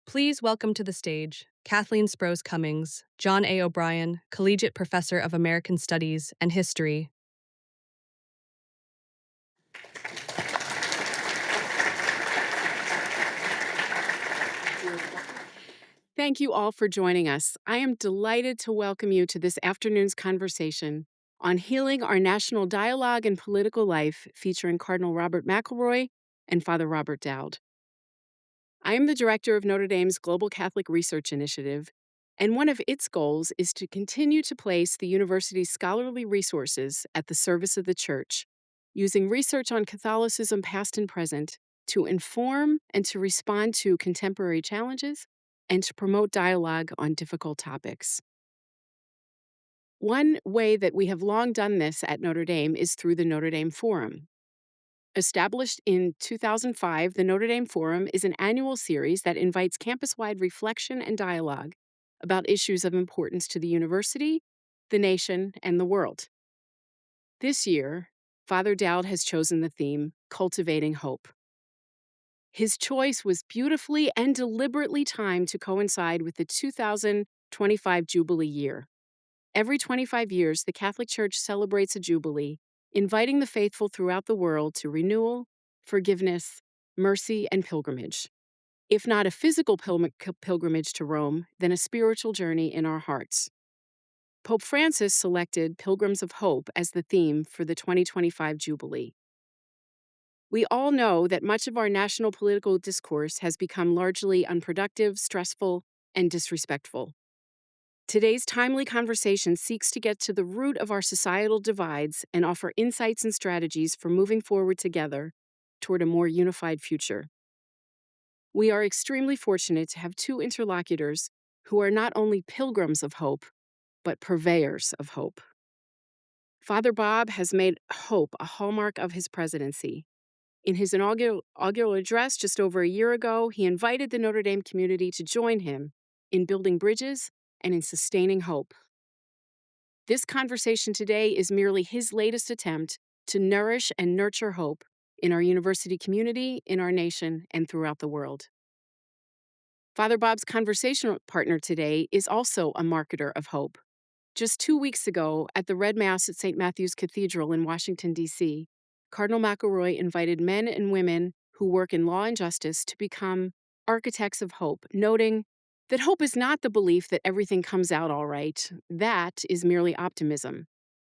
Please welcome to the stage Kathleen Sprose Cummings, John A. O'Brien, Collegiate Professor of American Studies and History. Thank you all for joining us. I am delighted to welcome you to this afternoon's conversation on healing our national dialogue and political life, featuring Cardinal Robert McElroy and Father Robert Dowd. I am the director of Notre Dame's Global Catholic Research Initiative, and one of its goals is to continue to place the university's scholarly resources at the service of the Church, using research on Catholicism past and present to inform and to respond to contemporary challenges and to promote dialogue on difficult topics. One way that we have long done this at Notre Dame is through the Notre Dame Forum. Established in 2005, the Notre Dame Forum is an annual series that invites campus-wide reflection and dialogue about issues of importance to the university, the nation, and the world. This year, Father Dowd has chosen the theme, Cultivating Hope. His choice was beautifully and deliberately timed to coincide with the 2025 Jubilee year. Every 25 years, the Catholic Church celebrates a Jubilee, inviting the faithful throughout the world to renewal, forgiveness, mercy, and pilgrimage. If not a physical pilgrimage to Rome, then a spiritual journey in our hearts. Pope Francis selected Pilgrims of Hope as the theme for the 2025 Jubilee. We all know that much of our national political discourse has become largely unproductive, stressful, and disrespectful. Today's timely conversation seeks to get to the root of our societal divides and offer insights and strategies for moving forward together toward a more unified future. We are extremely fortunate to have two interlocutors who are not only pilgrims of hope, but purveyors of hope. Father Bob has made hope a hallmark of his presidency. In his inaugural address just over a year ago, he invited the Notre Dame community to join him in building bridges and in sustaining hope. This conversation today is merely his latest attempt to nourish and nurture hope in our university community, in our nation, and throughout the world. Father Bob's conversation partner today is also a marketer of hope. Just 2 weeks ago, at the Red Mass at St. Matthew's Cathedral in Washington, D.C., Cardinal McElroy invited men and women who work in law and justice to become architects of hope, noting that hope is not the belief that everything comes out all right. That is merely optimism.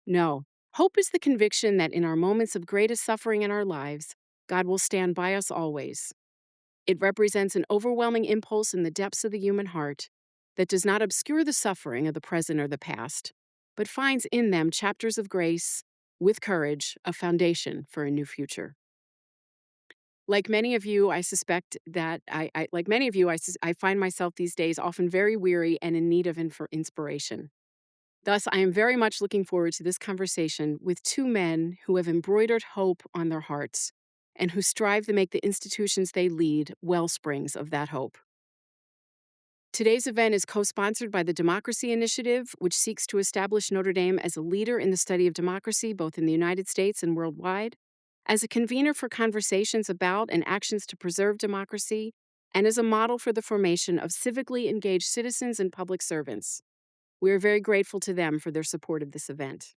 No, hope is the conviction that in our moments of greatest suffering in our lives, God will stand by us always. It represents an overwhelming impulse in the depths of the human heart that does not obscure the suffering of the present or the past, but finds in them chapters of grace, with courage, a foundation for a new future. Like many of you, I suspect that I find myself these days often very weary and in need of inspiration. Thus, I am very much looking forward to this conversation with two men who have embroidered hope on their hearts and who strive to make the institutions they lead wellsprings of that hope. Today's event is co-sponsored by the Democracy Initiative, which seeks to establish Notre Dame as a leader in the study of democracy, both in the United States and worldwide, as a convener for conversations about and actions to preserve democracy, and as a model for the formation of civically engaged citizens and public servants. We are very grateful to them for their support of this event.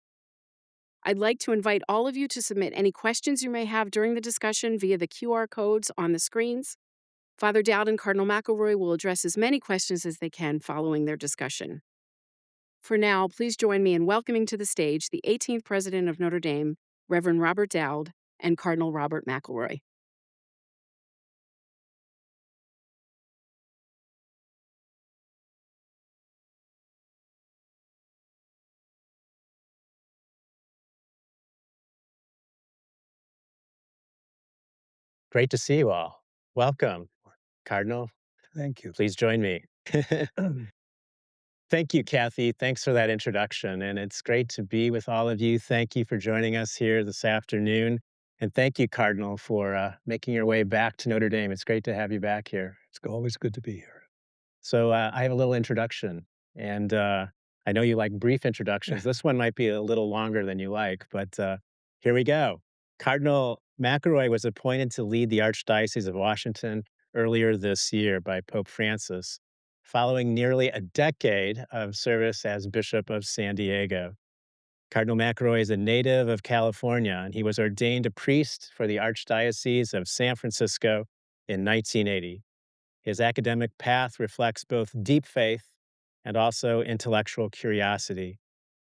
I'd like to invite all of you to submit any questions you may have during the discussion via the QR codes on the screens. Father Dowd and Cardinal McElroy will address as many questions as they can following their discussion. For now, please join me in welcoming to the stage the 18th President of Notre Dame, Reverend Robert Dowd, and Cardinal Robert McElroy. Great to see you all. Welcome, Cardinal. Thank you. Please join me. Thank you, Kathy. Thanks for that introduction. And it's great to be with all of you. Thank you for joining us here this afternoon. And thank you, Cardinal, for making your way back to Notre Dame. It's great to have you back here. It's always good to be here. So I have a little introduction. And I know you like brief introductions. This one might be a little longer than you like, but here we go. Cardinal McElroy was appointed to lead the Archdiocese of Washington earlier this year by Pope Francis, following nearly a decade of service as Bishop of San Diego. Cardinal McElroy is a native of California, and he was ordained a priest for the Archdiocese of San Francisco in 1980. His academic path reflects both deep faith and also intellectual curiosity.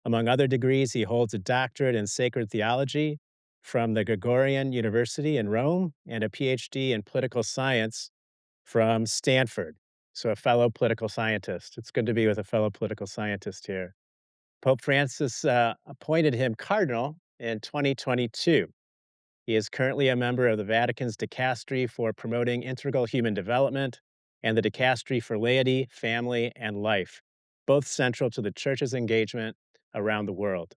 Among other degrees, he holds a doctorate in sacred theology from the Gregorian University in Rome and a PhD in political science from Stanford. So, a fellow political scientist. It's good to be with a fellow political scientist here. Pope Francis appointed him cardinal in 2022. He is currently a member of the Vatican's Dicastery for Promoting Integral Human Development and the Dicastery for Laity, Family, and Life, both central to the Church's engagement around the world.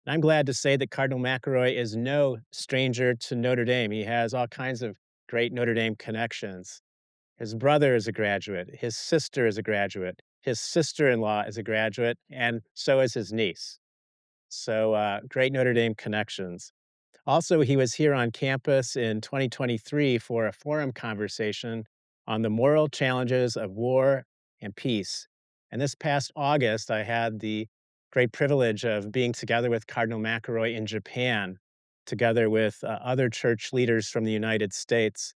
And I'm glad to say that Cardinal McElroy is no stranger to Notre Dame. He has all kinds of great Notre Dame connections. His brother is a graduate, his sister is a graduate, his sister in law is a graduate, and so is his niece. So, great Notre Dame connections. Also, he was here on campus in 2023 for a forum conversation on the moral challenges of war and peace. And this past August, I had the great privilege of being together with Cardinal McElroy in Japan, together with other church leaders from the United States.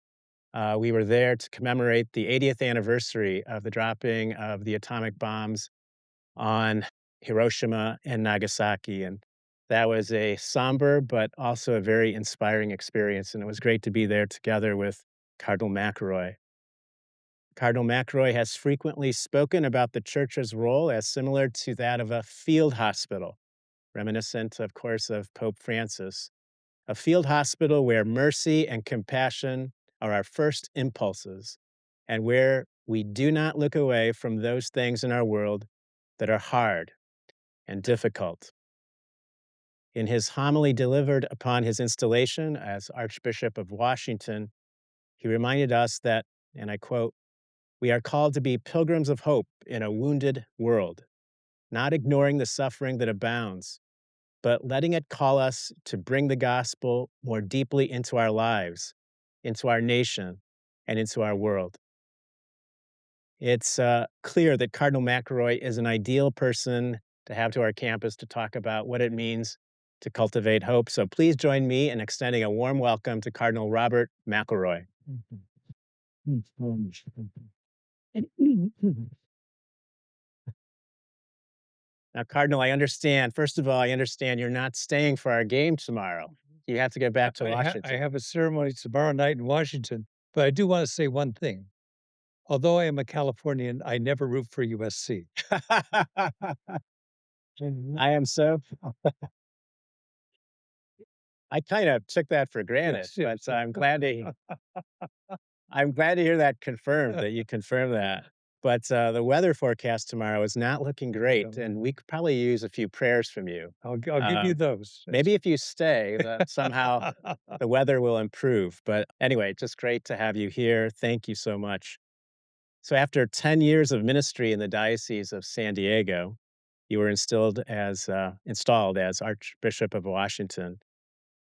We were there to commemorate the 80th anniversary of the dropping of the atomic bombs on Hiroshima and Nagasaki. And that was a somber, but also a very inspiring experience. And it was great to be there together with Cardinal McElroy. Cardinal McElroy has frequently spoken about the church's role as similar to that of a field hospital, reminiscent, of course, of Pope Francis. A field hospital where mercy and compassion are our first impulses, and where we do not look away from those things in our world that are hard and difficult. In his homily delivered upon his installation as Archbishop of Washington, he reminded us that, and I quote, "We are called to be pilgrims of hope in a wounded world, not ignoring the suffering that abounds, but letting it call us to bring the gospel more deeply into our lives, into our nation, and into our world." It's clear that Cardinal McElroy is an ideal person to have to our campus to talk about what it means to cultivate hope. So please join me in extending a warm welcome to Cardinal Robert McElroy. Now, Cardinal, I understand. First of all, I understand you're not staying for our game tomorrow. You have to get back to I Washington. have a ceremony tomorrow night in Washington, but I do want to say one thing. Although I am a Californian, I never root for USC. I am so. I kind of took that for granted, Yes. but I'm glad to hear that confirmed, that you confirmed that. But the weather forecast tomorrow is not looking great, and we could probably use a few prayers from you. I'll give you those. Maybe if you stay, that somehow the weather will improve. But anyway, just great to have you here. Thank you so much. So, after 10 years of ministry in the Diocese of San Diego, you were installed as Archbishop of Washington.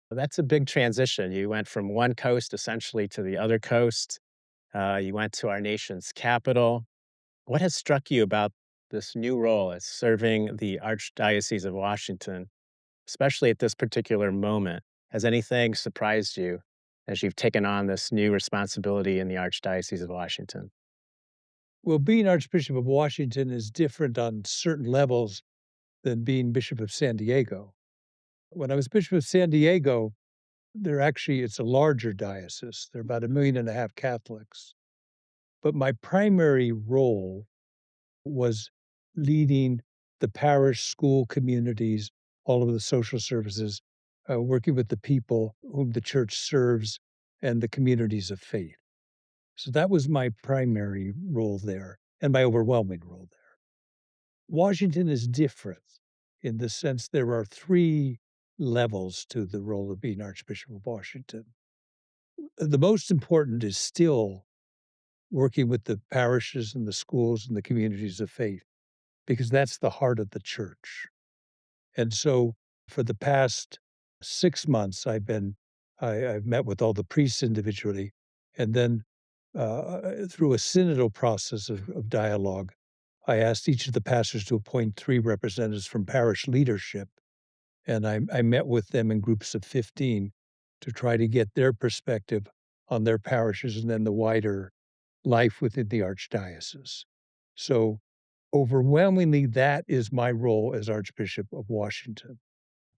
That's a big transition. You went from one coast essentially to the other coast. You went to our nation's capital. What has struck you about this new role as serving the Archdiocese of Washington, especially at this particular moment? Has anything surprised you as you've taken on this new responsibility in the Archdiocese of Washington? Well, being Archbishop of Washington is different on certain levels than being Bishop of San Diego. When I was Bishop of San Diego, it's a larger diocese. There are about 1.5 million Catholics. But my primary role was leading the parish, school communities, all of the social services, working with the people whom the church serves and the communities of faith. So that was my primary role there and my overwhelming role there. Washington is different in the sense there are 3 levels to the role of being Archbishop of Washington. The most important is still working with the parishes and the schools and the communities of faith, because that's the heart of the church. And so for the past 6 months, I've met with all the priests individually, and then through a synodal process of dialogue, I asked each of the pastors to appoint 3 representatives from parish leadership, and I met with them in groups of 15 to try to get their perspective on their parishes and then the wider life within the archdiocese. So, overwhelmingly, that is my role as Archbishop of Washington.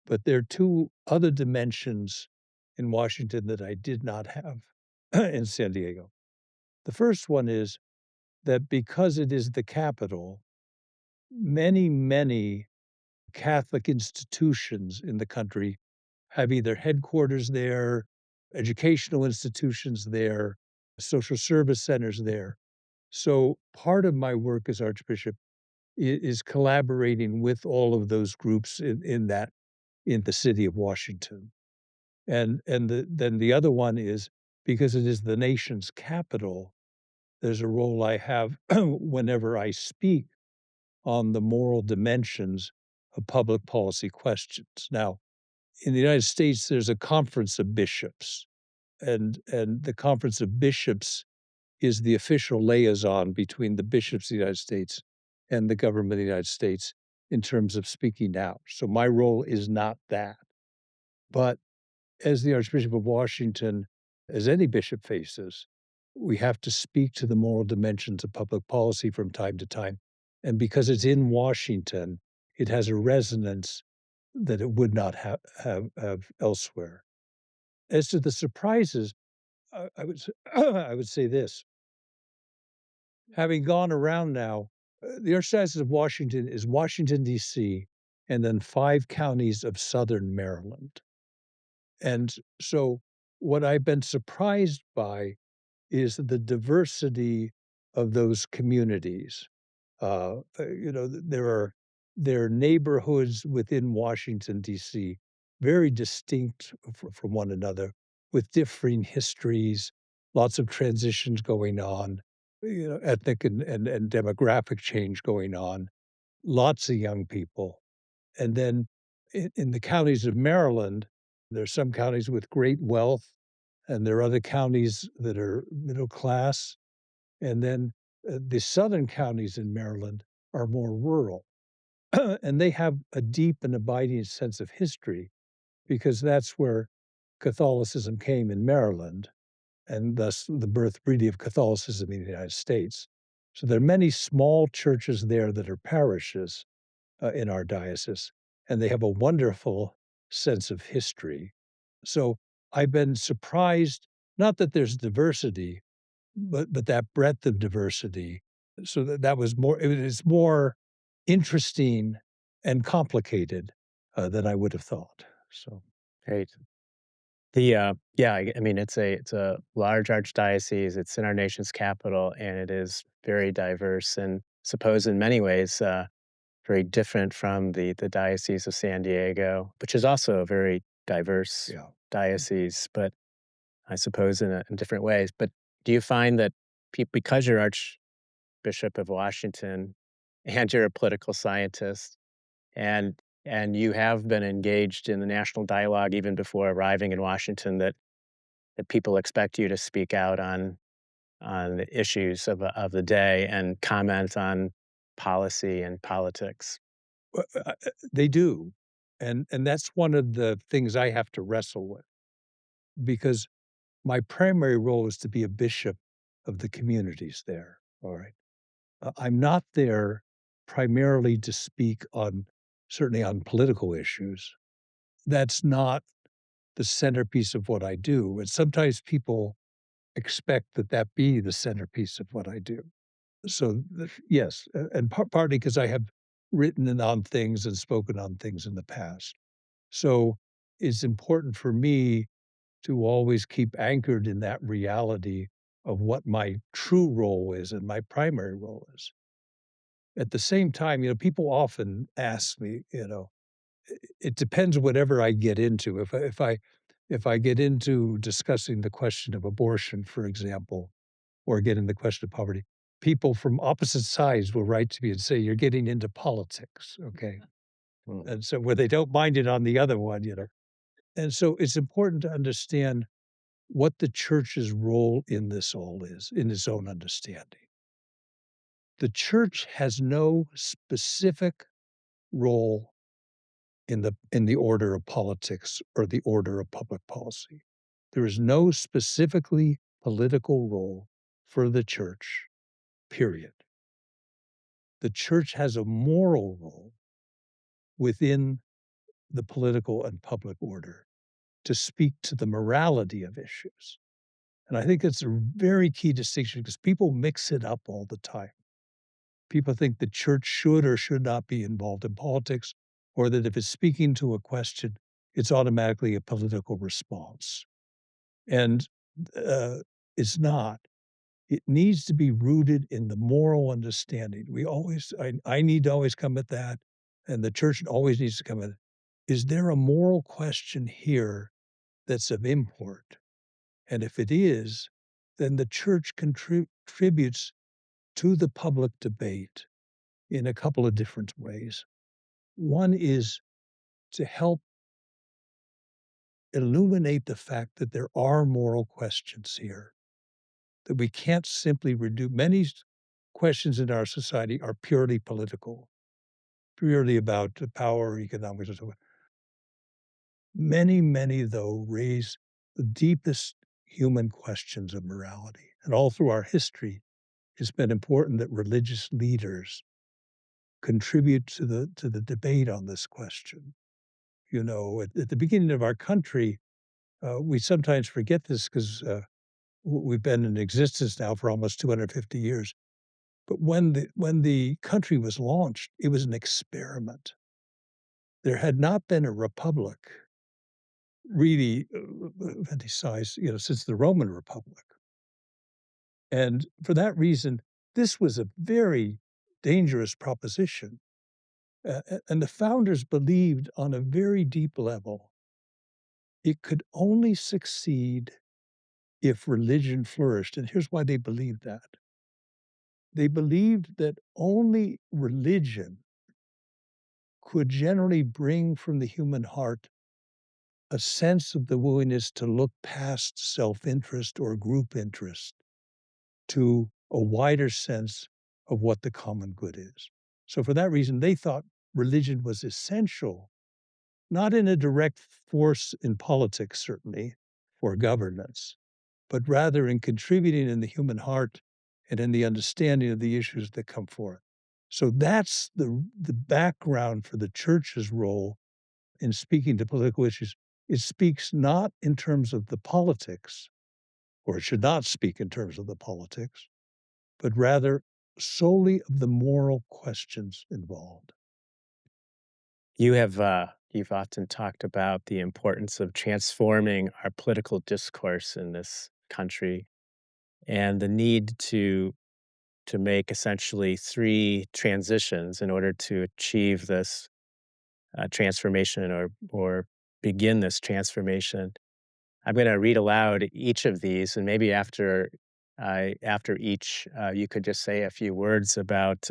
But there are 2 other dimensions in Washington that I did not have in San Diego. The first one is that because it is the capital, many Catholic institutions in the country have either headquarters there, educational institutions there, social service centers there. So part of my work as Archbishop is collaborating with all of those groups in the city of Washington. Then the other one is because it is the nation's capital, there's a role I have whenever I speak on the moral dimensions of public policy questions. Now, in the United States, there's a conference of bishops, and the conference of bishops is the official liaison between the bishops of the United States and the government of the United States in terms of speaking out. So my role is not that. But as the Archbishop of Washington, as any bishop faces, we have to speak to the moral dimensions of public policy from time to time. And because it's in Washington, it has a resonance that it would not have elsewhere. As to the surprises, I would say this. Having gone around now, the Archdiocese of Washington is Washington, D.C., and then 5 counties of southern Maryland. And so what I've been surprised by is the diversity of those communities. There are neighborhoods within Washington, D.C., very distinct from one another, with differing histories, lots of transitions going on, ethnic and demographic change going on, lots of young people. And then in the counties of Maryland, there's some counties with great wealth, and there are other counties that are middle class. And then the southern counties in Maryland are more rural, and they have a deep and abiding sense of history because that's where Catholicism came in Maryland, and thus the birth really of Catholicism in the United States. So there are many small churches there that are parishes in our diocese, and they have a wonderful sense of history. So I've been surprised, not that there's diversity, but that breadth of diversity. So that was more. It is more interesting and complicated than I would have thought. So Great. I mean, it's a large archdiocese. It's in our nation's capital, and it is very diverse, and suppose in many ways very different from the Diocese of San Diego, which is also a very diverse yeah. diocese, but I suppose in different ways. But do you find that because you're Archbishop of Washington and you're a political scientist and you have been engaged in the national dialogue even before arriving in Washington, that people expect you to speak out on the issues of the day and comment on policy and politics? They do, and that's one of the things I have to wrestle with because my primary role is to be a bishop of the communities there. All right, I'm not there primarily to speak on certainly on political issues. That's not the centerpiece of what I do. And sometimes people expect that that be the centerpiece of what I do. So, yes, and partly because I have written on things and spoken on things in the past. So it's important for me to always keep anchored in that reality of what my true role is and my primary role is. At the same time, people often ask me, it depends whatever I get into. If I get into discussing the question of abortion, for example, or get into the question of poverty, people from opposite sides will write to me and say, "You're getting into politics." Okay. Mm. And so where they don't mind it on the other one. And so it's important to understand what the church's role in this all is, in its own understanding. The church has no specific role in the order of politics or the order of public policy. There is no specifically political role for the church, period. The church has a moral role within the political and public order to speak to the morality of issues. And I think it's a very key distinction because people mix it up all the time. People think the church should or should not be involved in politics, or that if it's speaking to a question, it's automatically a political response. And it's not. It needs to be rooted in the moral understanding. I need to always come at that, and the church always needs to come at it. Is there a moral question here that's of import? And if it is, then the church contributes to the public debate in a couple of different ways. One is to help illuminate the fact that there are moral questions here, that we can't simply reduce. Many questions in our society are purely political, purely about the power, economics, and so on. Many, though, raise the deepest human questions of morality. And all through our history, it's been important that religious leaders contribute to the debate on this question. You know, at the beginning of our country, we sometimes forget this because we've been in existence now for almost 250 years. But when the country was launched, it was an experiment. There had not been a republic really of any size, since the Roman Republic. And for that reason, this was a very dangerous proposition. And the founders believed on a very deep level it could only succeed if religion flourished. And here's why they believed that. They believed that only religion could generally bring from the human heart a sense of the willingness to look past self-interest or group interest to a wider sense of what the common good is. So for that reason, they thought religion was essential, not in a direct force in politics, certainly, for governance, but rather in contributing in the human heart and in the understanding of the issues that come forth. So that's the background for the church's role in speaking to political issues. It speaks not in terms of the politics, or it should not speak in terms of the politics, but rather solely of the moral questions involved. You've often talked about the importance of transforming our political discourse in this country and the need to make essentially three transitions in order to achieve this transformation or begin this transformation. I'm going to read aloud each of these, and maybe after each, you could just say a few words about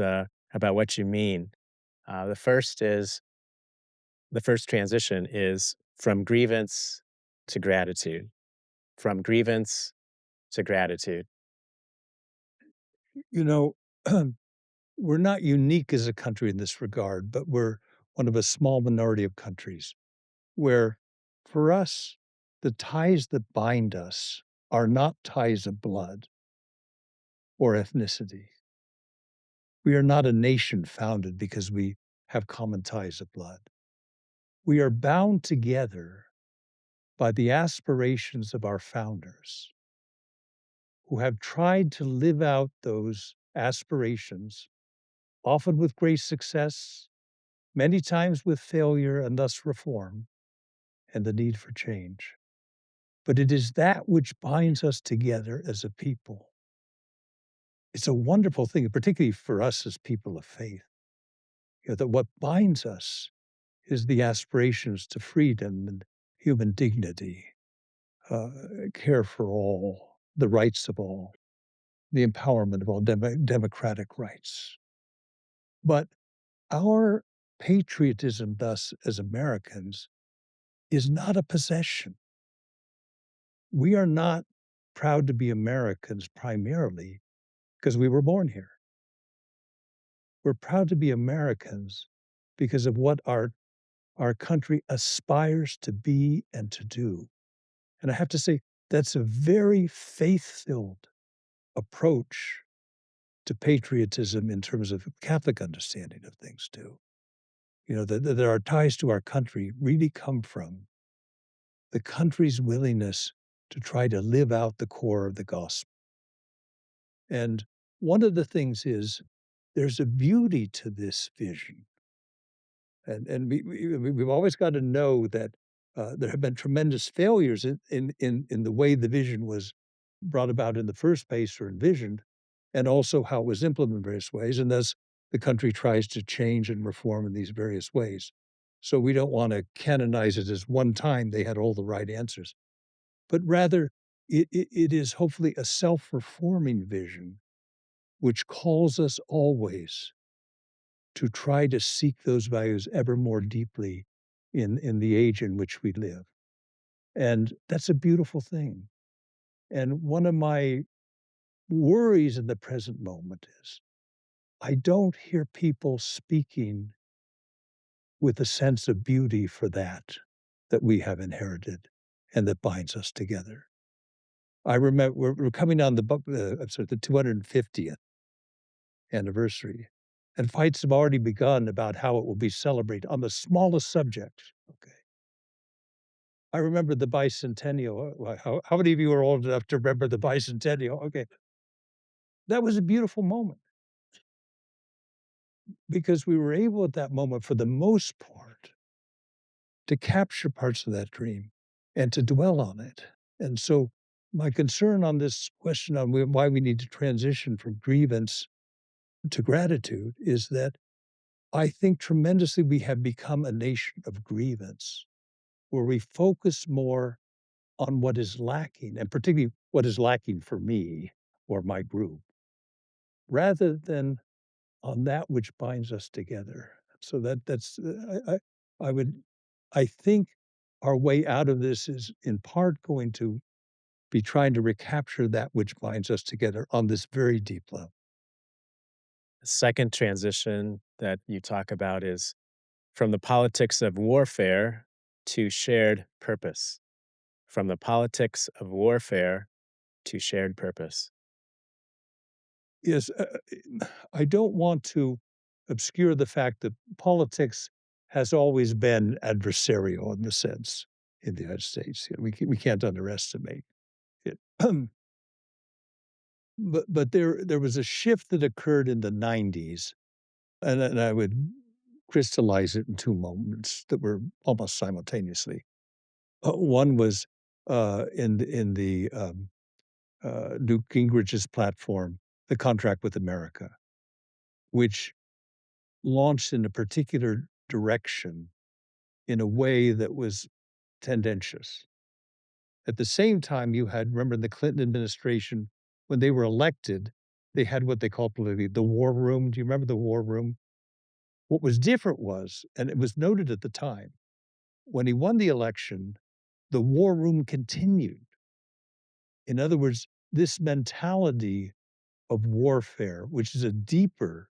what you mean. The first is the first transition is from grievance to gratitude. From grievance to gratitude. You know, we're not unique as a country in this regard, but we're one of a small minority of countries where, for us, the ties that bind us are not ties of blood or ethnicity. We are not a nation founded because we have common ties of blood. We are bound together by the aspirations of our founders, who have tried to live out those aspirations, often with great success, many times with failure and thus reform, and the need for change. But it is that which binds us together as a people. It's a wonderful thing, particularly for us as people of faith, that what binds us is the aspirations to freedom and human dignity, care for all, the rights of all, the empowerment of all democratic rights. But our patriotism, thus, as Americans, is not a possession. we are not proud to be Americans primarily because we were born here. We're proud to be Americans because of what our country aspires to be and to do. And I have to say, that's a very faith-filled approach to patriotism in terms of Catholic understanding of things too. You know, that our ties to our country really come from the country's willingness to try to live out the core of the gospel. And one of the things is there's a beauty to this vision. And we've always got to know that there have been tremendous failures in the way the vision was brought about in the first place or envisioned, and also how it was implemented in various ways. And thus, the country tries to change and reform in these various ways. So we don't want to canonize it as one time they had all the right answers, but rather it is hopefully a self-reforming vision which calls us always to try to seek those values ever more deeply in the age in which we live. And that's a beautiful thing. And one of my worries in the present moment is I don't hear people speaking with a sense of beauty for that we have inherited and that binds us together. I remember we're coming on the 250th anniversary, and fights have already begun about how it will be celebrated on the smallest subjects. Okay. I remember the bicentennial. How many of you are old enough to remember the bicentennial? Okay. That was a beautiful moment because we were able at that moment, for the most part, to capture parts of that dream and to dwell on it. And so my concern on this question on why we need to transition from grievance to gratitude is that I think tremendously we have become a nation of grievance, where we focus more on what is lacking, and particularly what is lacking for me or my group, rather than on that which binds us together. So that's I would I think our way out of this is in part going to be trying to recapture that which binds us together on this very deep level. The second transition that you talk about is from the politics of warfare to shared purpose. From the politics of warfare to shared purpose. Yes, I don't want to obscure the fact that politics has always been adversarial in the sense in the United States. You know, we can't underestimate it. But there was a shift that occurred in the 90s, and I would crystallize it in two moments that were almost simultaneously. One was in the Newt Gingrich's platform, the contract with America, which launched in a particular direction in a way that was tendentious. At the same time, you had, remember, the Clinton administration, when they were elected, they had what they called politically the war room. Do you remember the war room? What was different was, and it was noted at the time, when he won the election, the war room continued. In other words, this mentality of warfare, which is a deeper,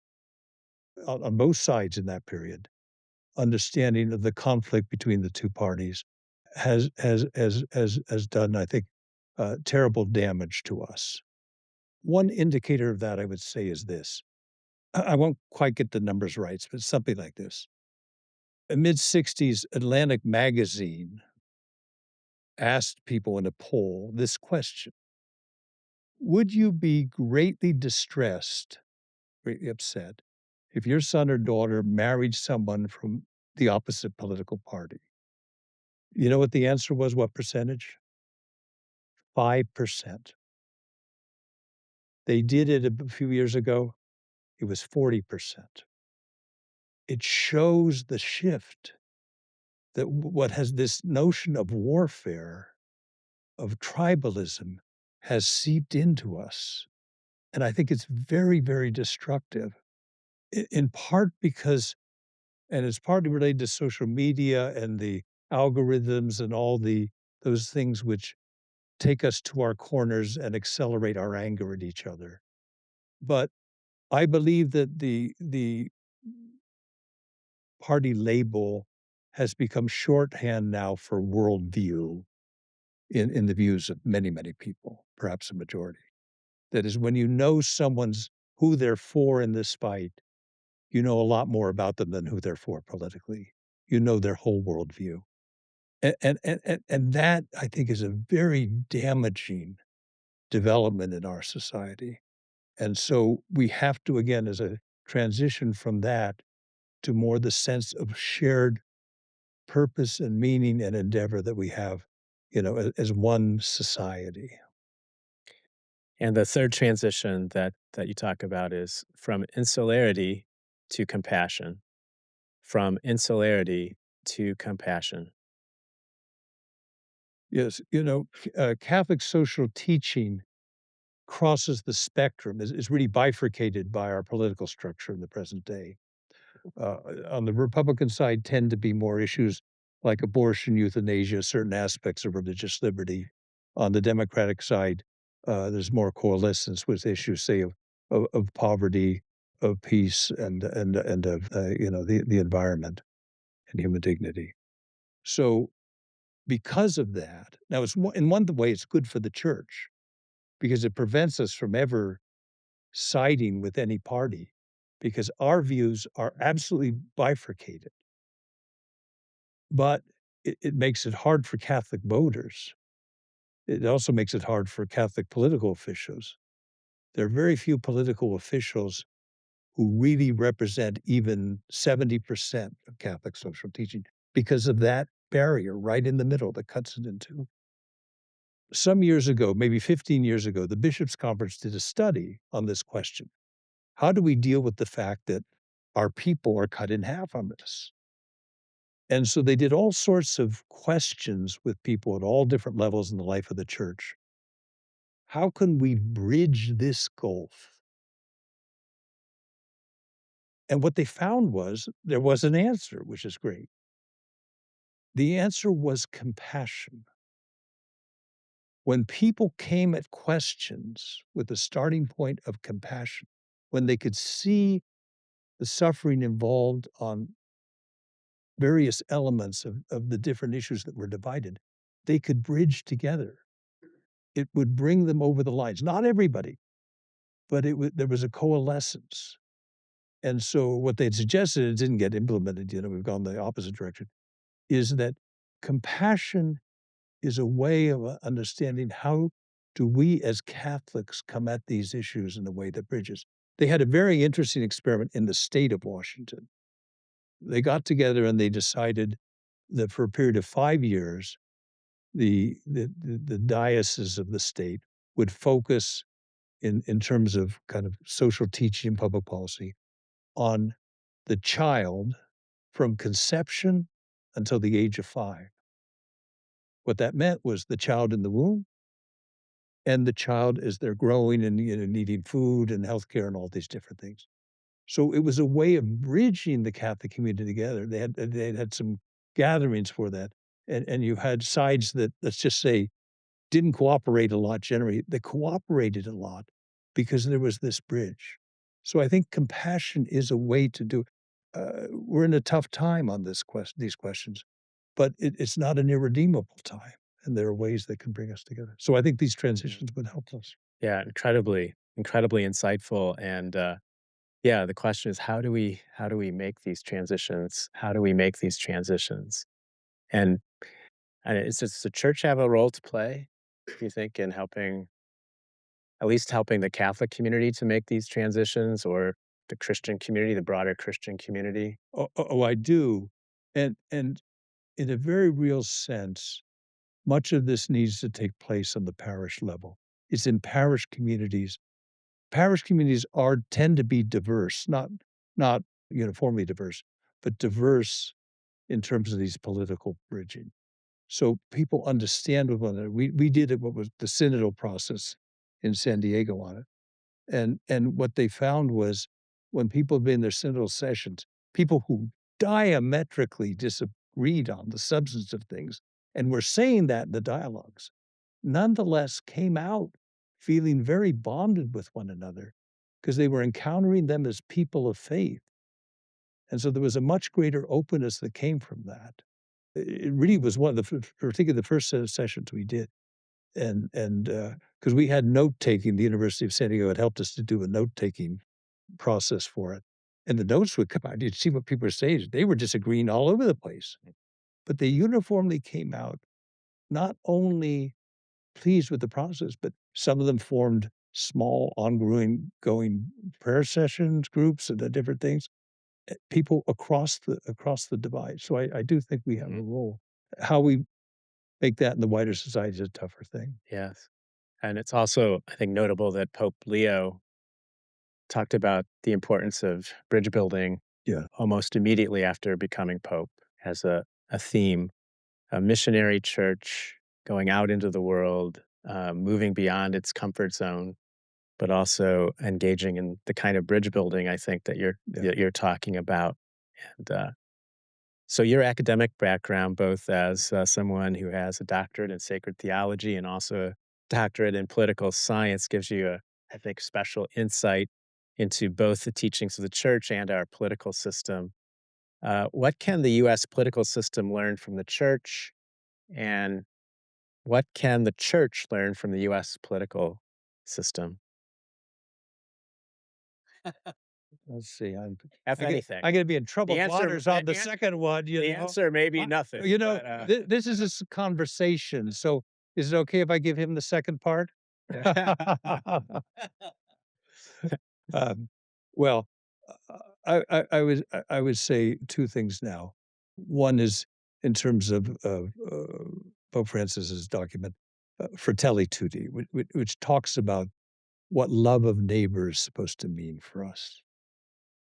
on both sides in that period, understanding of the conflict between the two parties has done, I think, terrible damage to us. One indicator of that, I would say, is this. I won't quite get the numbers right, but something like this. A mid-60s Atlantic magazine asked people in a poll this question: would you be greatly distressed, greatly upset, if your son or daughter married someone from the opposite political party? You know what the answer was? What percentage? 5%. They did it a few years ago. It was 40%. It shows the shift that what has this notion of warfare, of tribalism, has seeped into us. And I think it's very, very destructive, in part because, and it's partly related to social media and the algorithms and all those things which take us to our corners and accelerate our anger at each other. But I believe that the party label has become shorthand now for worldview in the views of many, many people, perhaps a majority. That is, when you know someone's who they're for in this fight, you know a lot more about them than who they're for politically. You know their whole worldview. And that, I think, is a very damaging development in our society. And so we have to, again, as a transition from that to more the sense of shared purpose and meaning and endeavor that we have, as one society. And the third transition that you talk about is from insularity to compassion. From insularity to compassion. Yes, Catholic social teaching crosses the spectrum, is really bifurcated by our political structure in the present day. On the Republican side tend to be more issues like abortion, euthanasia, certain aspects of religious liberty. On the Democratic side, there's more coalescence with issues, say, of poverty, of peace, and of the environment and human dignity. So, because of that, now in one way it's good for the church because it prevents us from ever siding with any party because our views are absolutely bifurcated. But it makes it hard for Catholic voters. It also makes it hard for Catholic political officials. There are very few political officials who really represent even 70% of Catholic social teaching because of that barrier right in the middle that cuts it in two. Some years ago, maybe 15 years ago, the Bishops' Conference did a study on this question. How do we deal with the fact that our people are cut in half on this? And so they did all sorts of questions with people at all different levels in the life of the church. How can we bridge this gulf? And what they found was there was an answer, which is great. The answer was compassion. When people came at questions with a starting point of compassion, when they could see the suffering involved on various elements of the different issues that were divided, they could bridge together. It would bring them over the lines. Not everybody, but there was a coalescence. And so what they'd suggested, it didn't get implemented, we've gone the opposite direction, is that compassion is a way of understanding how do we as Catholics come at these issues in a way that bridges. They had a very interesting experiment in the state of Washington. They got together and they decided that for a period of 5 years, the diocese of the state would focus in terms of kind of social teaching and public policy on the child from conception until the age of 5. What that meant was the child in the womb and the child as they're growing and needing food and healthcare and all these different things. So it was a way of bridging the Catholic community together. They had some gatherings for that, and you had sides that, let's just say, didn't cooperate a lot generally. They cooperated a lot because there was this bridge. So I think compassion is a way to do. We're in a tough time on these questions, but it's not an irredeemable time, and there are ways that can bring us together. So I think these transitions would help us. Yeah, incredibly insightful. And yeah, the question is how do we make these transitions? How do we make these transitions? And does the church have a role to play, do you think, in at least helping the Catholic community to make these transitions, or the Christian community, the broader Christian community? I do, and in a very real sense, much of this needs to take place on the parish level. It's in parish communities. Parish communities tend to be diverse, not uniformly diverse, but diverse in terms of these political bridging. So people understand with one another. We did what was the synodal process in San Diego on it. And what they found was when people have been in their synodal sessions, people who diametrically disagreed on the substance of things, and were saying that in the dialogues, nonetheless came out feeling very bonded with one another because they were encountering them as people of faith. And so there was a much greater openness that came from that. It really was one of the particularly the first set of sessions we did. And because we had note-taking, the University of San Diego had helped us to do a note-taking process for it. And the notes would come out. You'd see what people were saying. They were disagreeing all over the place. But they uniformly came out not only pleased with the process, but some of them formed small, ongoing prayer sessions, groups, and different things. People across the divide. So I do think we have a role. How we make that in the wider society is a tougher thing. Yes. And it's also, I think, notable that Pope Leo talked about the importance of bridge building Yeah. almost immediately after becoming Pope as a theme, a missionary church going out into the world, moving beyond its comfort zone, but also engaging in the kind of bridge building I think that you're talking about. And so your academic background, both as someone who has a doctorate in sacred theology and also a doctorate in political science, gives you I think, special insight into both the teachings of the church and our political system. What can the U.S. political system learn from the church, and what can the church learn from the U.S. political system? Let's see. If anything. I'm gonna be in troubled The answer waters on the the an second one, you the know? answer may be nothing, but, This is a conversation, so is it okay if I give him the second part? Um, well, I would say two things now. One is in terms of Pope Francis's document, Fratelli Tutti, which talks about what love of neighbor is supposed to mean for us.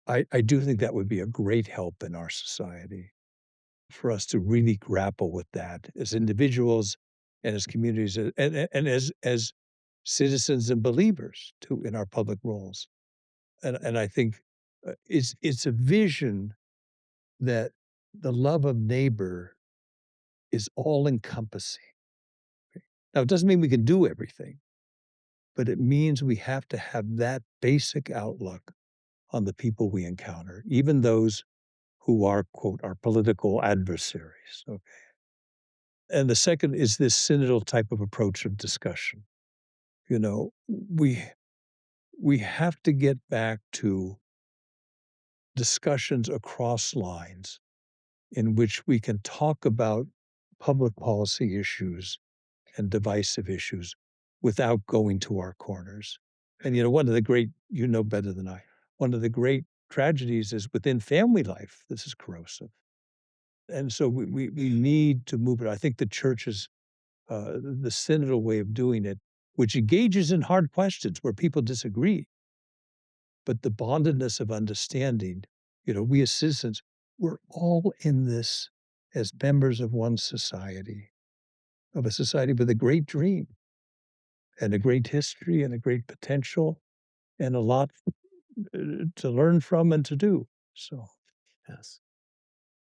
I do think that would be a great help in our society for us to really grapple with that as individuals and as communities and as citizens and believers too in our public roles. And I think it's a vision that the love of neighbor is all encompassing. Now, it doesn't mean we can do everything, but it means we have to have that basic outlook on the people we encounter, even those who are, quote, our political adversaries. Okay. And the second is this synodal type of approach of discussion. You know, we have to get back to discussions across lines in which we can talk about public policy issues and divisive issues without going to our corners. And, one of the great, you know better than I, one of the great tragedies is within family life, this is corrosive. And so we need to move it. I think the church's, the synodal way of doing it, which engages in hard questions where people disagree, but the bondedness of understanding, we as citizens, we're all in this as members of one society, of a society with a great dream and a great history and a great potential and a lot to learn from and to do. So, yes.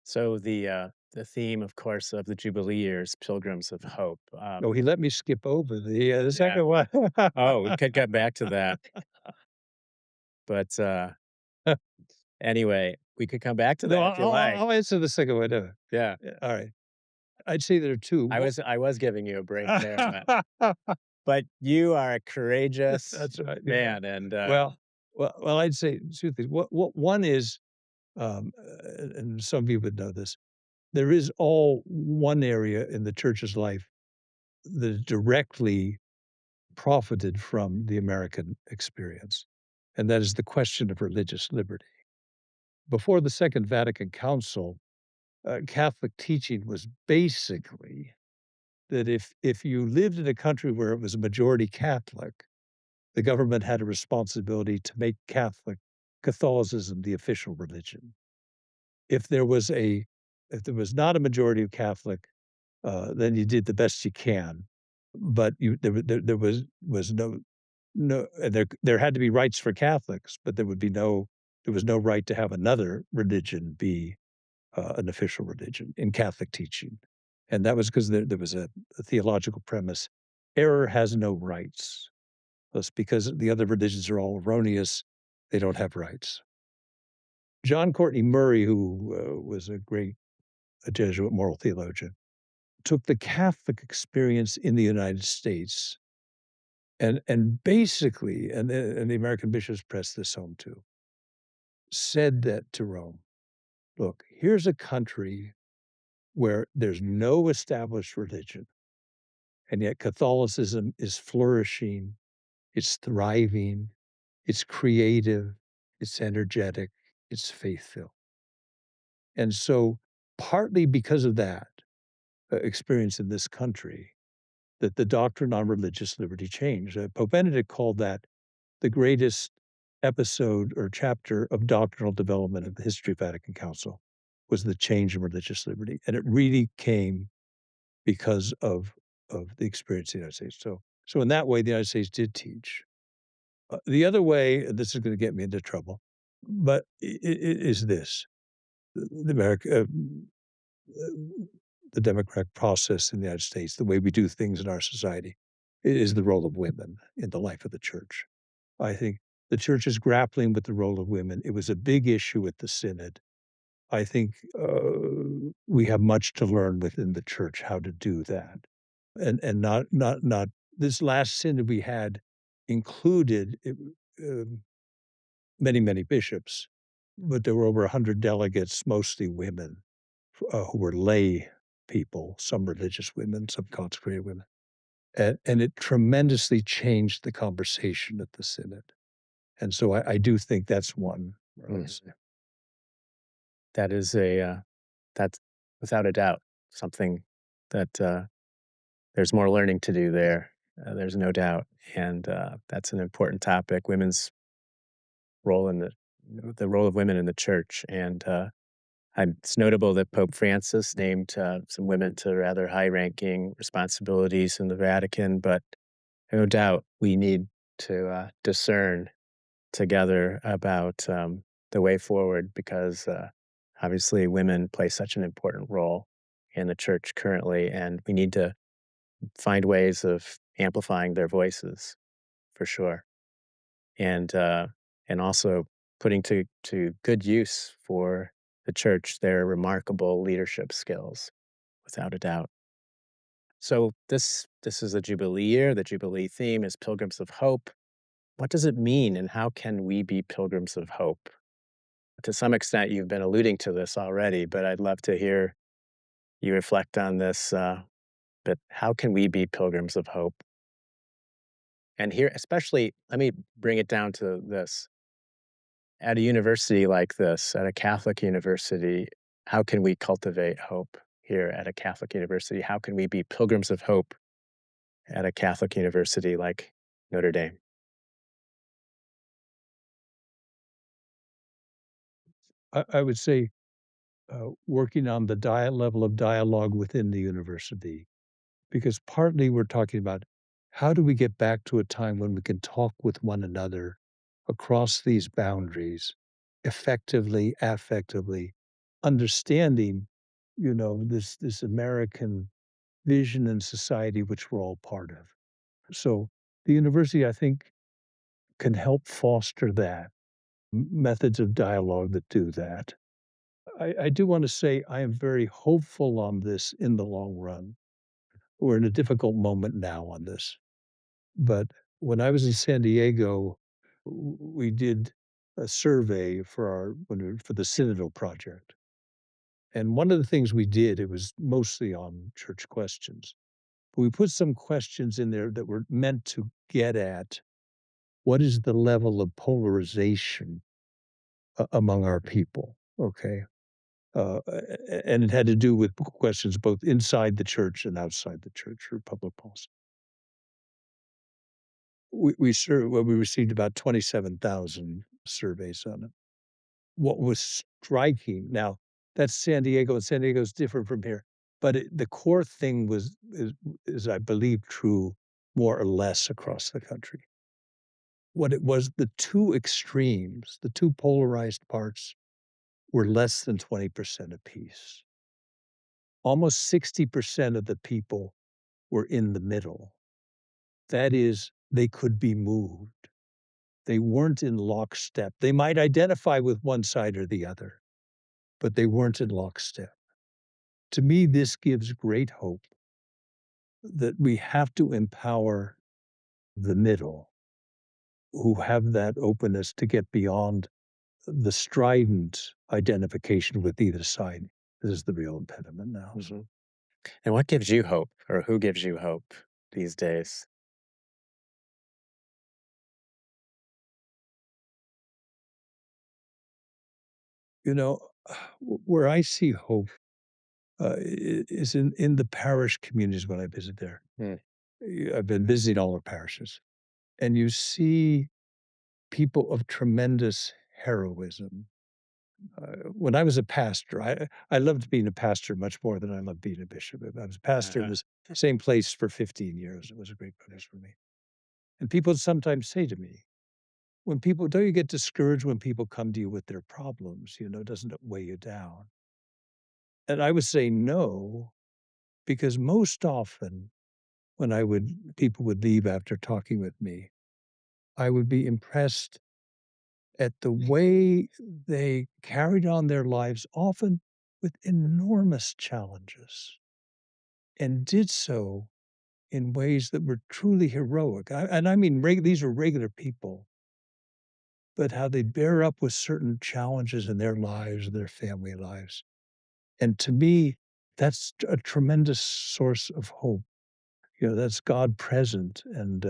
So the theme, of course, of the Jubilee years, Pilgrims of Hope. oh, he let me skip over the Yeah. second one. Oh, we could get back to that. But anyway, we could come back to No, that if you like. I'll answer the second one. Yeah. All right. I'd say there are two. I was giving you a break there, but you are a courageous That's right. man, and Well, I'd say two things. What one is, and some people would know this, there is all one area in the church's life that directly profited from the American experience, and that is the question of religious liberty. Before the Second Vatican Council, Catholic teaching was basically that if you lived in a country where it was a majority Catholic, the government had a responsibility to make Catholicism the official religion. If there was not a majority of Catholic, then you did the best you can, but there was no and there had to be rights for Catholics, but there was no right to have another religion be an official religion in Catholic teaching, and that was because there was a theological premise error has no rights. That's because the other religions are all erroneous. They don't have rights. John Courtney Murray, who was a Jesuit moral theologian, took the Catholic experience in the United States and basically, and the American bishops pressed this home too, said that to Rome, look, here's a country where there's no established religion, and yet Catholicism is flourishing, it's thriving, it's creative, it's energetic, it's faith-filled. And so, partly because of that experience in this country, that the doctrine on religious liberty changed. Pope Benedict called that the greatest episode or chapter of doctrinal development of the history of Vatican Council was the change in religious liberty. And it really came because of the experience of the United States. So in that way, the United States did teach. The other way, this is going to get me into trouble, but is this. The democratic process in the United States, the way we do things in our society, is the role of women in the life of the church. I think the church is grappling with the role of women. It was a big issue at the synod. I think we have much to learn within the church how to do that, and not this last synod we had included many bishops, but there were over 100 delegates, mostly women, who were lay people, some religious women, some consecrated women. And it tremendously changed the conversation at the synod. And so I do think that's one. That is that's without a doubt something that there's more learning to do there. There's no doubt. And that's an important topic, women's role in the role of women in the church. And it's notable that Pope Francis named some women to rather high-ranking responsibilities in the Vatican, but no doubt we need to discern together about the way forward because obviously women play such an important role in the church currently, and we need to find ways of amplifying their voices for sure, and also putting to good use for the church their remarkable leadership skills, without a doubt. So this is a Jubilee year. The Jubilee theme is Pilgrims of Hope. What does it mean, and how can we be pilgrims of hope? To some extent, you've been alluding to this already, but I'd love to hear you reflect on this. But how can we be pilgrims of hope? And here, especially, let me bring it down to this. At a university like this, at a Catholic university, how can we cultivate hope here at a Catholic university? How can we be pilgrims of hope at a Catholic university like Notre Dame? I would say working on the level of dialogue within the university, because partly we're talking about how do we get back to a time when we can talk with one another across these boundaries effectively, affectively, understanding, this American vision and society which we're all part of. So the university, I think, can help foster that, methods of dialogue that do that. I do want to say I am very hopeful on this in the long run. We're in a difficult moment now on this. But when I was in San Diego, we did a survey for the Synodal project. And one of the things we did, it was mostly on church questions. But we put some questions in there that were meant to get at what is the level of polarization among our people, okay? And it had to do with questions both inside the church and outside the church or public policy. We received about 27,000 surveys on it. What was striking now, that's San Diego, and San Diego is different from here, but the core thing is, I believe, true more or less across the country. What it was, the two extremes, the two polarized parts were less than 20% apiece. Almost 60% of the people were in the middle. That is, they could be moved. They weren't in lockstep. They might identify with one side or the other, but they weren't in lockstep. To me, this gives great hope that we have to empower the middle who have that openness to get beyond the strident identification with either side. This is the real impediment now. Mhm. And what gives you hope, or who gives you hope these days? You know, where I see hope is in the parish communities when I visit there. Hmm. I've been visiting all the parishes, and you see people of tremendous heroism. When I was a pastor, I loved being a pastor much more than I loved being a bishop. I was a pastor in Uh-huh. the same place for 15 years. It was a great privilege for me. And people sometimes say to me, when people don't you get discouraged when people come to you with their problems, doesn't it weigh you down? And I would say no, because most often when people would leave after talking with me, I would be impressed at the way they carried on their lives, often with enormous challenges, and did so in ways that were truly heroic. And I mean, these are regular people, but how they bear up with certain challenges in their lives, their family lives. And to me, that's a tremendous source of hope. That's God present and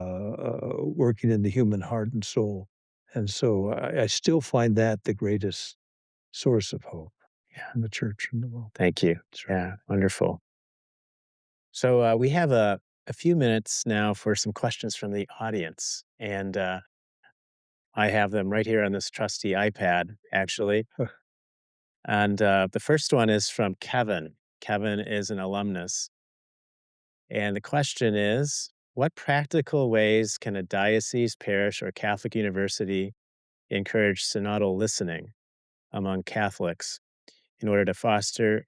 working in the human heart and soul. And so I still find that the greatest source of hope Yeah. in the church and the world. Thank you. Sure. Yeah, wonderful. So we have a few minutes now for some questions from the audience. And I have them right here on this trusty iPad, actually. Huh. And the first one is from Kevin. Kevin is an alumnus. And the question is, what practical ways can a diocese, parish, or Catholic university encourage synodal listening among Catholics in order to foster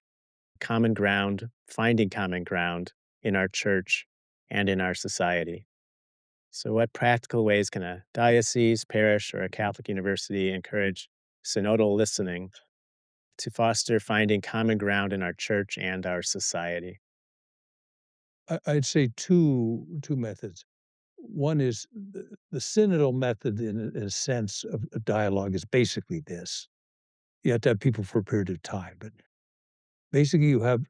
common ground, finding common ground in our church and in our society? So, what practical ways can a diocese, parish, or a Catholic university encourage synodal listening to foster finding common ground in our church and our society? I'd say two methods. One is the synodal method, in a sense of a dialogue, is basically this. You have to have people for a period of time, but basically you have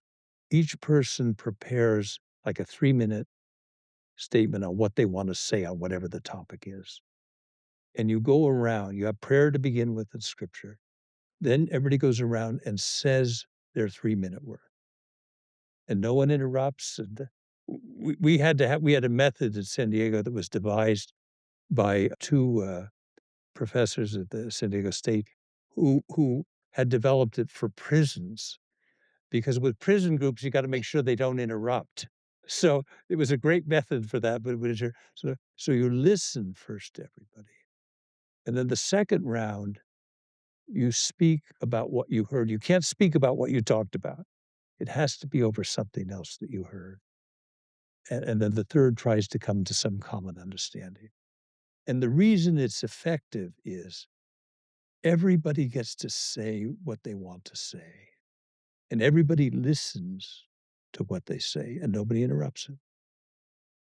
each person prepares like a 3-minute statement on what they want to say on whatever the topic is. And you go around, you have prayer to begin with in scripture. Then everybody goes around and says their 3-minute word. And no one interrupts. And we had a method at San Diego that was devised by two professors at the San Diego State who had developed it for prisons, because with prison groups you got to make sure they don't interrupt. So it was a great method for that. But so you listen first to everybody, and then the second round you speak about what you heard. You can't speak about what you talked about. It has to be over something else that you heard. And then the third tries to come to some common understanding. And the reason it's effective is everybody gets to say what they want to say, and everybody listens to what they say, and nobody interrupts it.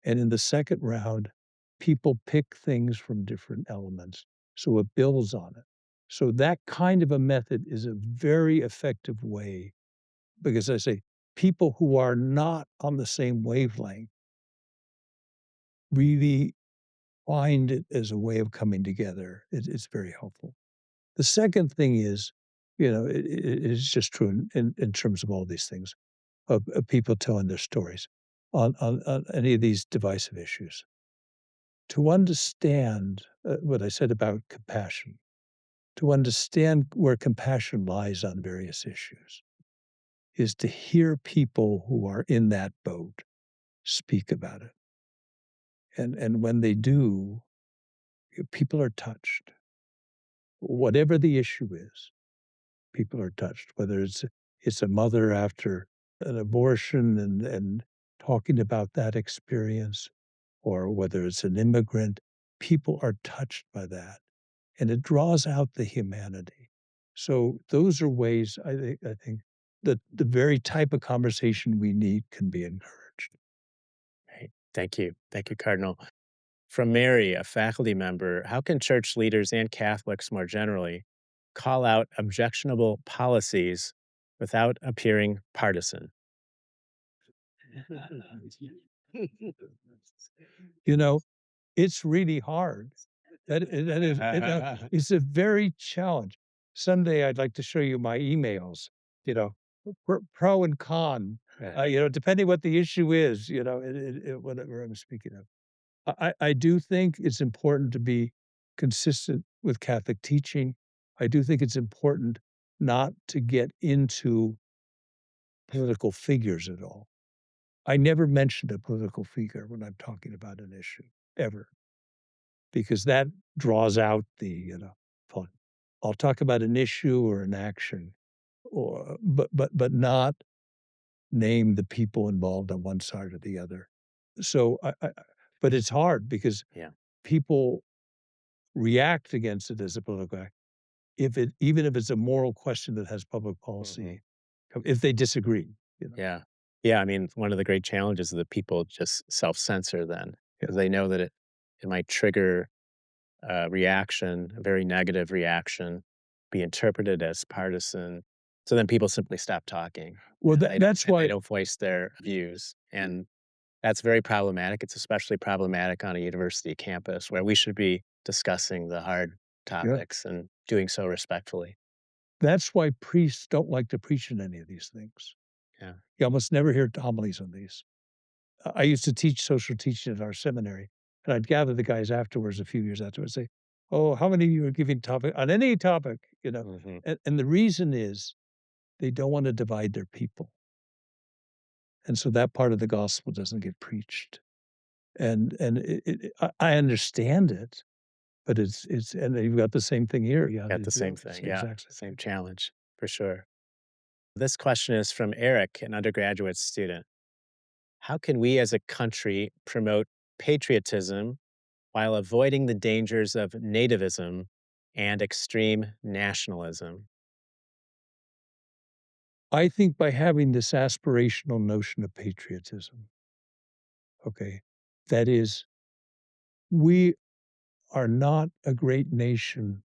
And in the second round, people pick things from different elements, so it builds on it. So that kind of a method is a very effective way, because I say people who are not on the same wavelength really find it as a way of coming together. It's very helpful. The second thing is, it's just true in terms of all these things, of people telling their stories on any of these divisive issues. To understand what I said about compassion, to understand where compassion lies on various issues, is to hear people who are in that boat speak about it. And when they do, people are touched. Whatever the issue is, people are touched, whether it's a mother after an abortion and talking about that experience, or whether it's an immigrant, people are touched by that, and it draws out the humanity. So those are ways I think that the very type of conversation we need can be encouraged. Right. Thank you. Thank you, Cardinal. From Mary, a faculty member, how can church leaders and Catholics more generally call out objectionable policies without appearing partisan? You know, it's really hard. That is it's a very challenge. Someday I'd like to show you my emails, you know, pro and con, depending what the issue is, whatever I'm speaking of. I do think it's important to be consistent with Catholic teaching. I do think it's important not to get into political figures at all. I never mentioned a political figure when I'm talking about an issue, ever, because that draws out fun. I'll talk about an issue or an action, but not name the people involved on one side or the other. So, but it's hard because Yeah. people react against it as a political act, even if it's a moral question that has public policy, if they disagree. Yeah. Yeah. I mean, one of the great challenges is that people just self censor then Yeah. because they know that it might trigger a reaction, a very negative reaction, be interpreted as partisan. So then people simply stop talking. Well, And that's they why. don't voice their views. And that's very problematic. It's especially problematic on a university campus where we should be discussing the hard Yeah, topics and doing so respectfully. that's why priests don't like to preach in any of these things. Yeah. You almost never hear homilies on these. I used to teach social teaching at our seminary, and I'd gather the guys afterwards, a few years afterwards, say, "Oh, how many of you are giving topic on any topic?" Hmm. And the reason is they don't want to divide their people, and so that part of the gospel doesn't get preached. I understand it, but it's and you've got the same thing here. Yeah, Got the same thing. Yeah. exact same Same thing. challenge for sure. This question is from Eric, an undergraduate student. How can we as a country promote patriotism while avoiding the dangers of nativism and extreme nationalism? I think by having this aspirational notion of patriotism, okay, that is, we are not a great nation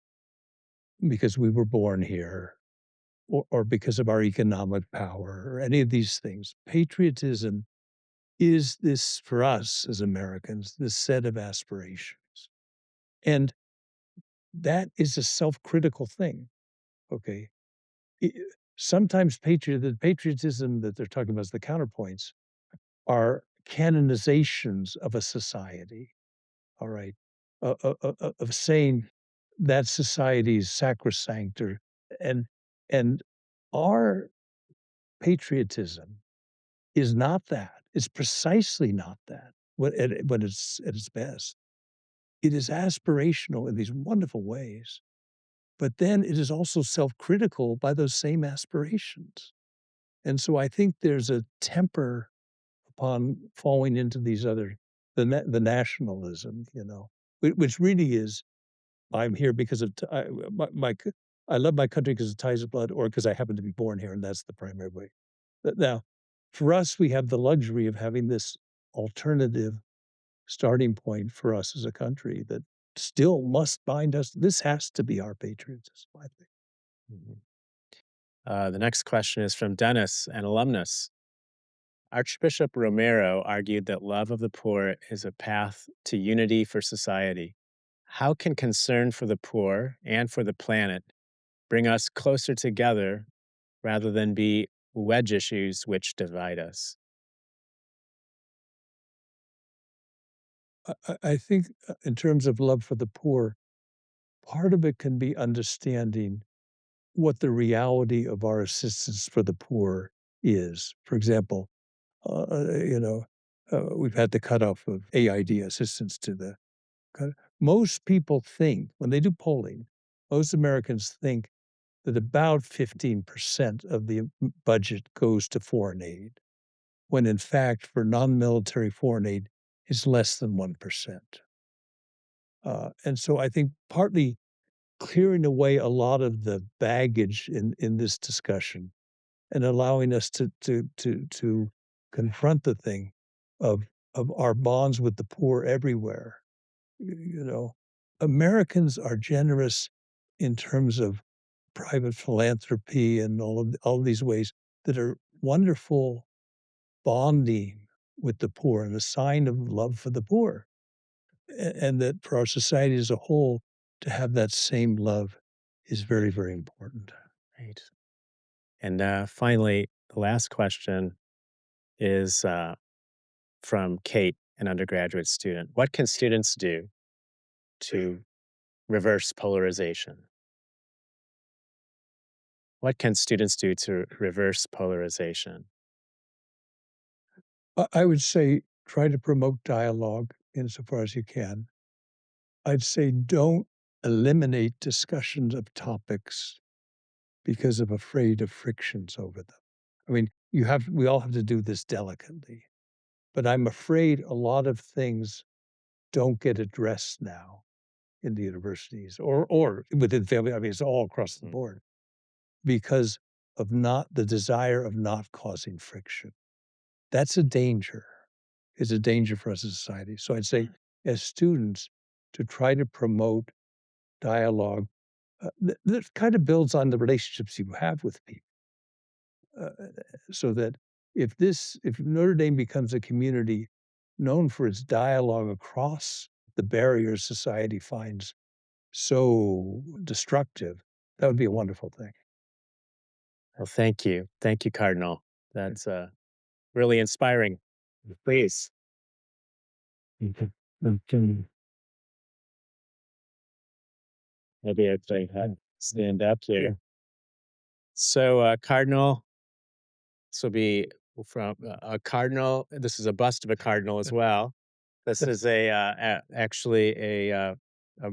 because we were born here or because of our economic power or any of these things. Patriotism is this, for us as Americans, this set of aspirations. And that is a self critical thing. Okay. I- Sometimes the patriotism that they're talking about is the counterpoints are canonizations of a society. All right. Of saying that society is sacrosanct and and our patriotism is not that. It's precisely not that when it's at its best. It is aspirational in these wonderful ways, but then it is also self-critical by those same aspirations. And so I think there's a temper upon falling into these other the nationalism, which really is I'm here because of I love my country because of ties of blood or because I happen to be born here, and that's the primary way. But now, for us, we have the luxury of having this alternative starting point for us as a country that still must bind us. This has to be our patriotism, I think. Mhm. The next question is from Dennis, an alumnus. Archbishop Romero argued that love of the poor is a path to unity for society. How can concern for the poor and for the planet bring us closer together rather than be wedge issues which divide us? I think in terms of love for the poor, part of it can be understanding what the reality of our assistance for the poor is. For example, we've had the cutoff of AID assistance to the. Most people think when they do polling, most Americans think that about 15% of the budget goes to foreign aid, when in fact, for non military foreign aid, is less than 1%. And so I think partly clearing away a lot of the baggage in this discussion and allowing us to confront the thing of our bonds with the poor everywhere. You know, Americans are generous in terms of private philanthropy and all these ways that are wonderful bonding with the poor and a sign of love for the poor. And that for our society as a whole to have that same love is very, very important. Right. And finally, the last question is from Kate, an undergraduate student. What can students do to reverse polarization? What can students do to reverse polarization? I would say try to promote dialogue insofar as you can. I'd say don't eliminate discussions of topics because of afraid of frictions over them. I mean, we all have to do this delicately, but I'm afraid a lot of things don't get addressed now in the universities or within family. I mean, it's all across the board because of not the desire of not causing friction. That's a danger. It's a danger for us as a society. So I'd say, as students, to try to promote dialogue that kind of builds on the relationships you have with people, uh, so that if Notre Dame becomes a community known for its dialogue across the barriers society finds so destructive, that would be a wonderful thing. Well, thank you. Thank you, Cardinal. That's really inspiring. Please. Okay. Maybe I'd say stand up here. So, Cardinal, this will be from a cardinal. This is a bust of a cardinal as well. This is actually a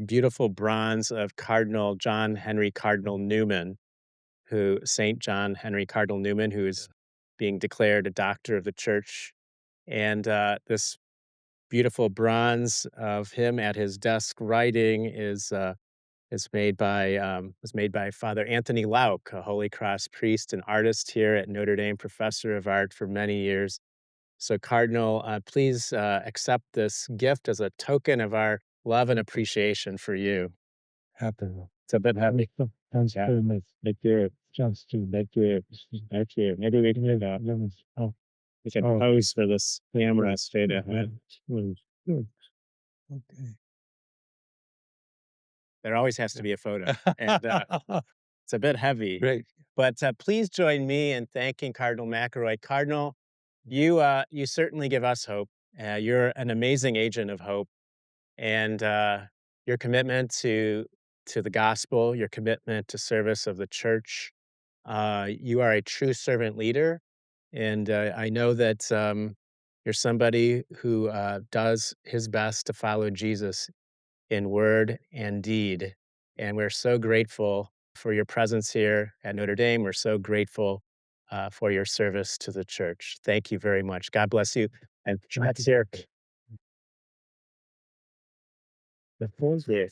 beautiful bronze of Cardinal John Henry Cardinal Newman, who Saint John Henry Cardinal Newman, who is being declared a doctor of the church, and this beautiful bronze of him at his desk writing is made by was made by Father Anthony Lauk, a Holy Cross priest and artist here at Notre Dame, professor of art for many years. So, Cardinal, please accept this gift as a token of our love and appreciation for you. Happy. It's a bit heavy. Thanks Yeah. very much. Thank you. Chance to Thank you. Thank you. Maybe we can do that. Oh, We can Oh. pose for this camera straight ahead. good. Okay. There always has to be a photo, and it's a bit heavy. Great. But please join me in thanking Cardinal McElroy. Cardinal, you certainly give us hope. You're an amazing agent of hope, and your commitment to the gospel, your commitment to service of the church. You are a true servant leader, and I know that you're somebody who does his best to follow Jesus in word and deed. And we're so grateful for your presence here at Notre Dame. We're so grateful for your service to the church. Thank you very much. God bless you. And let's hear the phone's here.